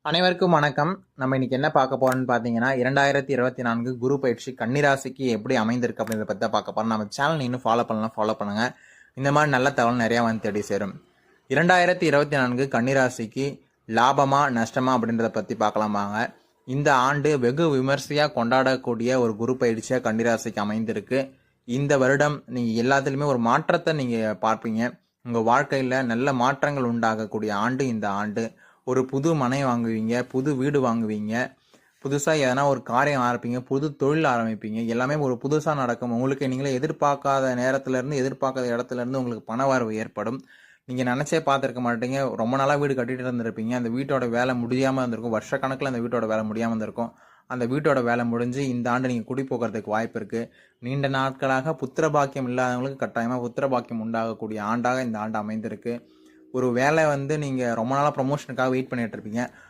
அனைவருக்கும் வணக்கம். நம்ம இன்னைக்கு என்ன பார்க்க போறோம்னு பார்த்தீங்கன்னா, 2024 குரு பயிற்சி கன்னிராசிக்கு எப்படி அமைந்திருக்கு அப்படின்றத பத்தி தான் பார்க்க போறோம். நம்ம சேனல் இன்னும் ஃபாலோ பண்ணலாம், ஃபாலோ பண்ணுங்க. இந்த மாதிரி நல்ல தகவல் நிறையா வந்து தேடி சேரும். 2024 கன்னிராசிக்கு லாபமா நஷ்டமா அப்படின்றத பற்றி பார்க்கலாம் வாங்க. இந்த ஆண்டு வெகு விமர்சையாக கொண்டாடக்கூடிய ஒரு குரு பயிற்சியாக கன்னிராசிக்கு அமைந்திருக்கு. இந்த வருடம் நீங்கள் எல்லாத்துலேயுமே ஒரு மாற்றத்தை நீங்கள் பார்ப்பீங்க. உங்கள் வாழ்க்கையில் நல்ல மாற்றங்கள் உண்டாகக்கூடிய ஆண்டு இந்த ஆண்டு. ஒரு புது மனை வாங்குவீங்க, புது வீடு வாங்குவீங்க, புதுசாக எதனா ஒரு காரியம் ஆரம்பிப்பீங்க, புது தொழில் ஆரம்பிப்பீங்க. எல்லாமே ஒரு புதுசாக நடக்கும். உங்களுக்கு நீங்களே எதிர்பார்க்காத நேரத்துலேருந்து, எதிர்பார்க்காத இடத்துலேருந்து உங்களுக்கு பண வரவு ஏற்படும். நீங்கள் நினச்சே பார்த்துருக்க மாட்டீங்க. ரொம்ப நாளாக வீடு கட்டிகிட்டு இருந்திருப்பீங்க. அந்த வீட்டோட வேலை முடியாமல் இருந்திருக்கும். வருஷக்கணக்கில் அந்த வீட்டோட வேலை முடியாமல் இருந்திருக்கும். அந்த வீட்டோட வேலை முடிஞ்சு இந்த ஆண்டு நீங்கள் குடி போகிறதுக்கு வாய்ப்பு இருக்குது. நீண்ட நாட்களாக புத்திர பாக்கியம் இல்லாதவங்களுக்கு கட்டாயமாக புத்திர பாக்கியம் உண்டாகக்கூடிய ஆண்டாக இந்த ஆண்டு அமைந்திருக்கு. ஒரு வேலை வந்து நீங்கள் ரொம்ப நாளாக ப்ரொமோஷனுக்காக வெயிட் பண்ணிட்டு இருப்பீங்க.